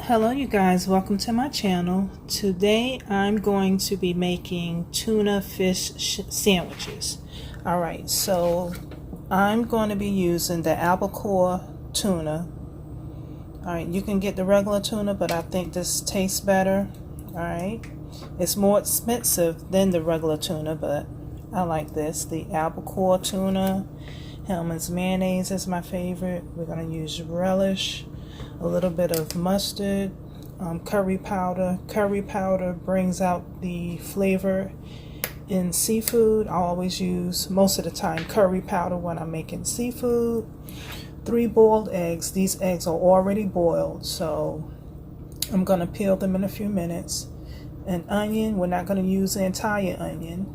Hello you guys, welcome to my channel. Today I'm going to be making tuna fish sandwiches. Alright, so I'm going to be using the albacore tuna. Alright, you can get the regular tuna, but I think this tastes better. Alright, it's more expensive than the regular tuna, but I like this. The albacore tuna. Hellman's mayonnaise is my favorite. We're going to use relish, a little bit of mustard, curry powder. Curry powder brings out the flavor in seafood. I always use, most of the time, curry powder when I'm making seafood. 3 boiled eggs. These eggs are already boiled, so I'm going to peel them in a few minutes. An onion. We're not going to use the entire onion.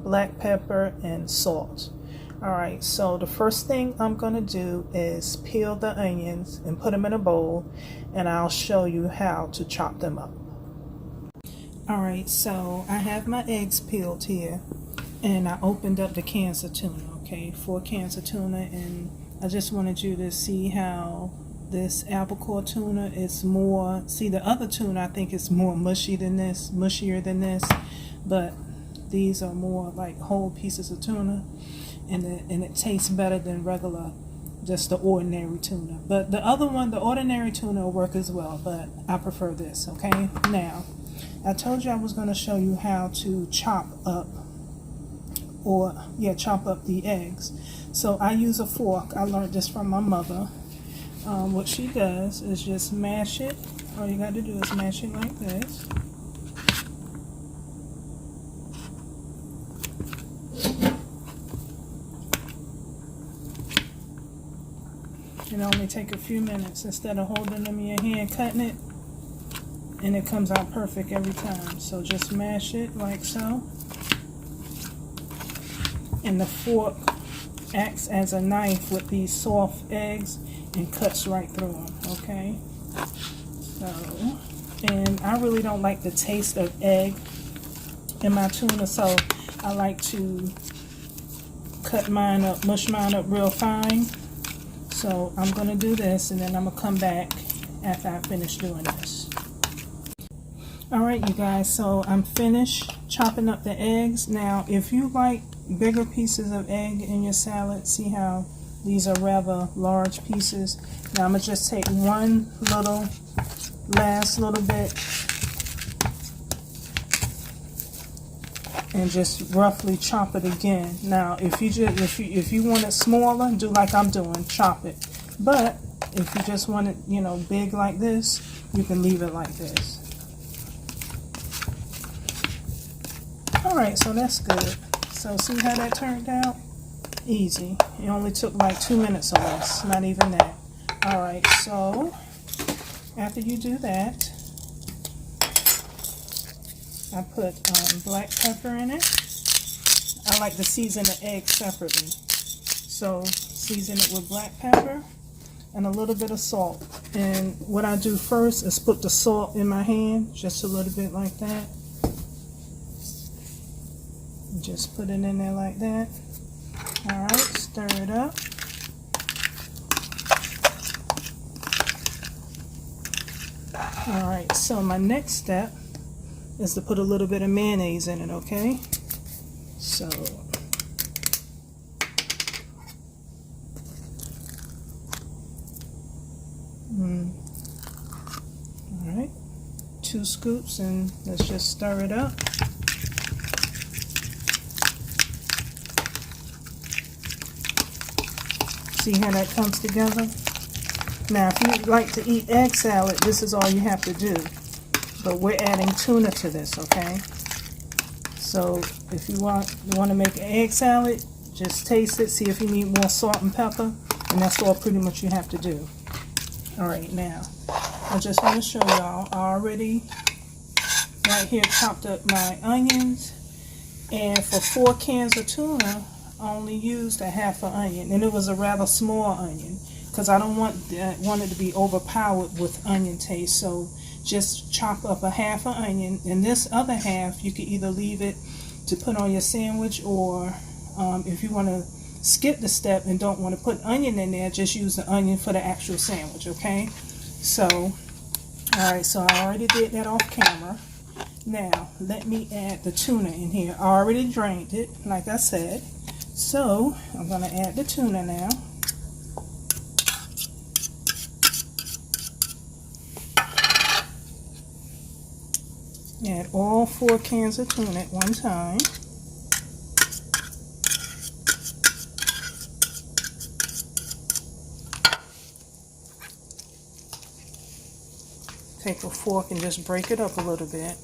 Black pepper and salt. Alright, so the first thing I'm going to do is peel the onions and put them in a bowl, and I'll show you how to chop them up. Alright, so I have my eggs peeled here, and I opened up the cans of tuna, okay, 4 cans of tuna, and I just wanted you to see how this albacore tuna is more, see the other tuna I think is more mushier than this, but these are more like whole pieces of tuna. And it tastes better than regular, just the ordinary tuna. But the other one, the ordinary tuna, will work as well, but I prefer this, okay? Now, I told you I was going to show you how to chop up the eggs. So I use a fork. I learned this from my mother. What she does is just mash it. All you got to do is mash it like this. It only take a few minutes instead of holding them in your hand, cutting it, and it comes out perfect every time. So just mash it like so, and the fork acts as a knife with these soft eggs and cuts right through them. Okay, so, and I really don't like the taste of egg in my tuna, so I like to cut mine up, mush mine up real fine. So I'm going to do this, and then I'm going to come back after I finish doing this. Alright you guys, so I'm finished chopping up the eggs. Now if you like bigger pieces of egg in your salad, see how these are rather large pieces. Now I'm going to just take one last little bit and just roughly chop it again. Now if you want it smaller, do like I'm doing, chop it. But if you just want it, you know, big like this, you can leave it like this. Alright, so that's good. So see how that turned out? Easy. It only took like 2 minutes or less, not even that. Alright, so after you do that, I put black pepper in it. I like to season the egg separately. So season it with black pepper and a little bit of salt. And what I do first is put the salt in my hand, just a little bit like that. Just put it in there like that. Alright, stir it up. Alright, so my next step is to put a little bit of mayonnaise in it, okay? So, alright, 2 scoops, and let's just stir it up. See how that comes together? Now, if you like to eat egg salad, this is all you have to do. But we're adding tuna to this, okay? So if you want to make an egg salad, just taste it, see if you need more salt and pepper, and that's all pretty much you have to do. Alright, now, I just want to show y'all, I already right here chopped up my onions, and for 4 cans of tuna, I only used a half an onion, and it was a rather small onion, because I don't want it to be overpowered with onion taste, so just chop up a half an onion, and this other half you could either leave it to put on your sandwich, or if you want to skip the step and don't want to put onion in there, just use the onion for the actual sandwich, okay? So Alright, so I already did that off camera. Now, let me add the tuna in here. I already drained it, like I said. So, I'm going to add the tuna now. Add all 4 cans of tuna at one time. Take a fork and just break it up a little bit.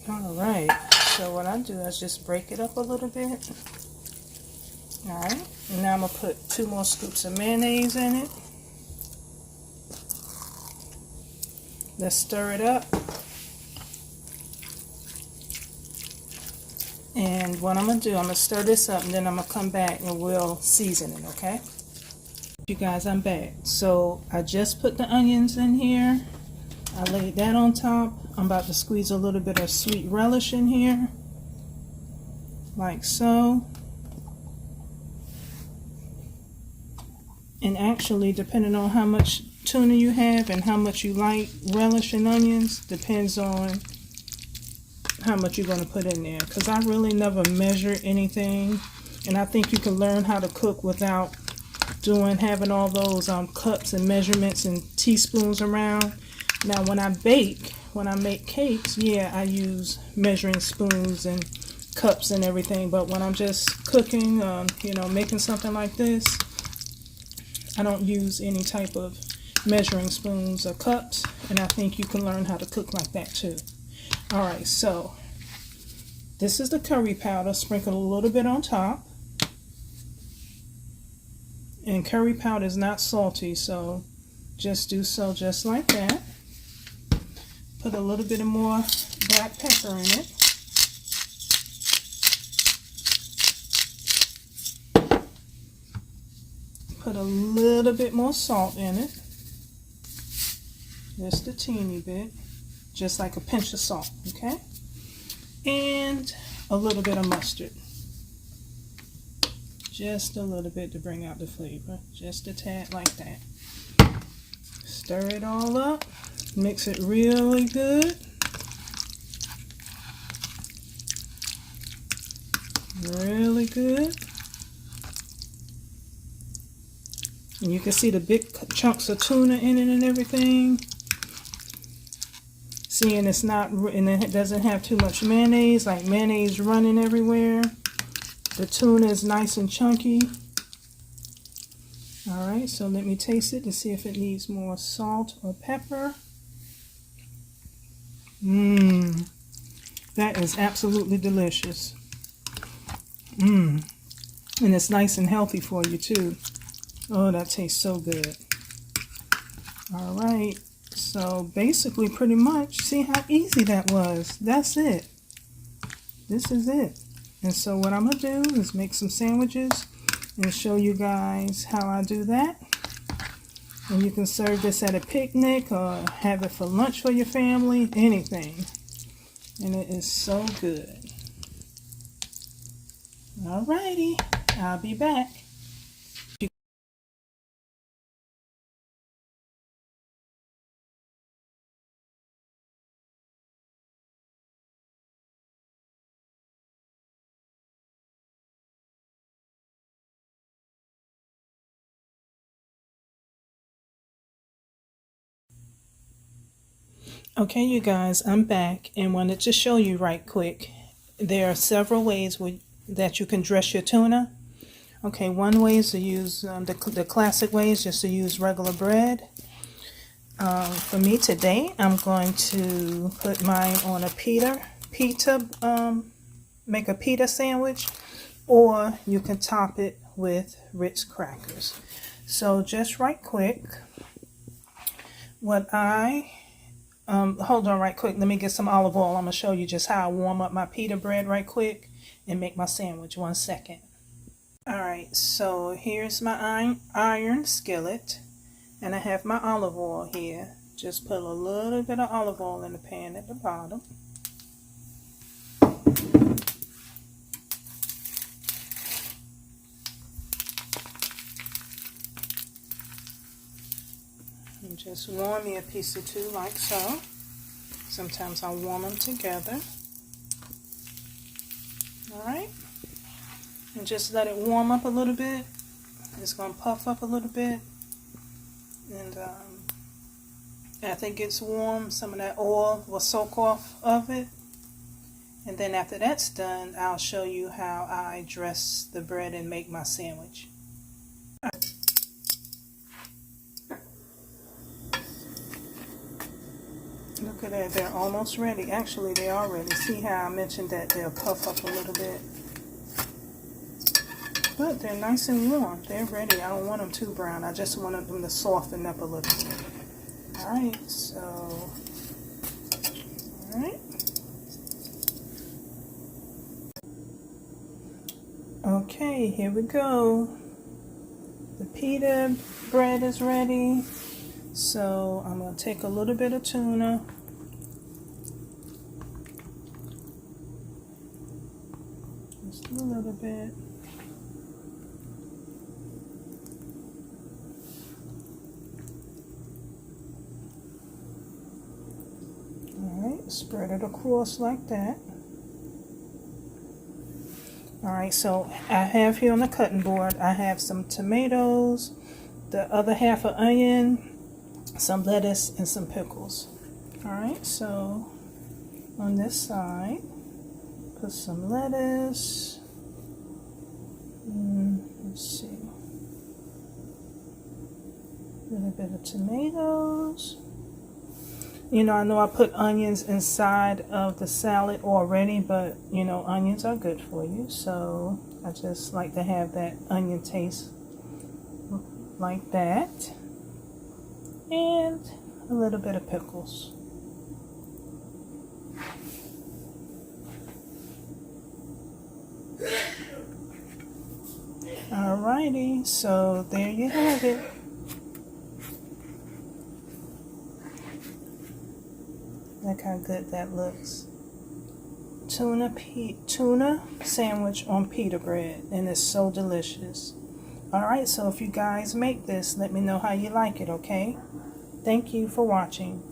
Alright, so what I do is just break it up a little bit. Alright, and now I'm going to put 2 more scoops of mayonnaise in it. Let's stir it up. And what I'm going to do, I'm going to stir this up and then I'm going to come back and we'll season it, okay? You guys, I'm back. So I just put the onions in here. I laid that on top. I'm about to squeeze a little bit of sweet relish in here, like so. And actually, depending on how much tuna you have and how much you like relish and onions, depends on how much you're going to put in there. Because I really never measure anything, and I think you can learn how to cook without having all those cups and measurements and teaspoons around. Now, when I make cakes, yeah, I use measuring spoons and cups and everything. But when I'm just cooking, making something like this, I don't use any type of measuring spoons or cups. And I think you can learn how to cook like that too. Alright, so this is the curry powder. Sprinkle a little bit on top. And curry powder is not salty, so just do so just like that. Put a little bit more black pepper in it. Put a little bit more salt in it. Just a teeny bit. Just like a pinch of salt, okay? And a little bit of mustard. Just a little bit to bring out the flavor. Just a tad like that. Stir it all up. Mix it really good. Really good. And you can see the big chunks of tuna in it and everything. Seeing it's not, and it doesn't have too much mayonnaise, like mayonnaise running everywhere. The tuna is nice and chunky. Alright, so let me taste it to see if it needs more salt or pepper. That is absolutely delicious. And it's nice and healthy for you too. Oh, that tastes so good. Alright, so basically pretty much, see how easy that was. That's it. This is it. And so what I'm going to do is make some sandwiches and show you guys how I do that. And you can serve this at a picnic or have it for lunch for your family, anything. And it is so good. Alrighty, I'll be back. Okay, you guys, I'm back and wanted to show you right quick. There are several ways that you can dress your tuna. Okay, one way is to use the classic way is just to use regular bread. For me today, I'm going to put mine on a pita, make a pita sandwich, or you can top it with Ritz crackers. So just right quick, what I Hold on right quick. Let me get some olive oil. I'm going to show you just how I warm up my pita bread right quick and make my sandwich. 1 second. Alright, so here's my iron skillet. And I have my olive oil here. Just put a little bit of olive oil in the pan at the bottom. And just warm me a piece or two like so. Sometimes I warm them together. Alright. And just let it warm up a little bit. It's going to puff up a little bit. And after it gets warm, some of that oil will soak off of it. And then after that's done, I'll show you how I dress the bread and make my sandwich. Look at that, they're almost ready. Actually, they are ready. See how I mentioned that they'll puff up a little bit. But they're nice and warm. They're ready. I don't want them too brown. I just want them to soften up a little bit. Alright, so... Alright. Okay, here we go. The pita bread is ready. So I'm going to take a little bit of tuna. Just a little bit. Alright, spread it across like that. Alright, so I have here on the cutting board, I have some tomatoes, the other half of onion, some lettuce, and some pickles. Alright, so on this side, put some lettuce, let's see, a little bit of tomatoes. You know, I know I put onions inside of the salad already, but you know, onions are good for you, so I just like to have that onion taste like that. And a little bit of pickles. Alrighty, so there you have it. Look how good that looks. Tuna sandwich on pita bread, and it's so delicious. Alright, so if you guys make this, let me know how you like it, okay? Thank you for watching.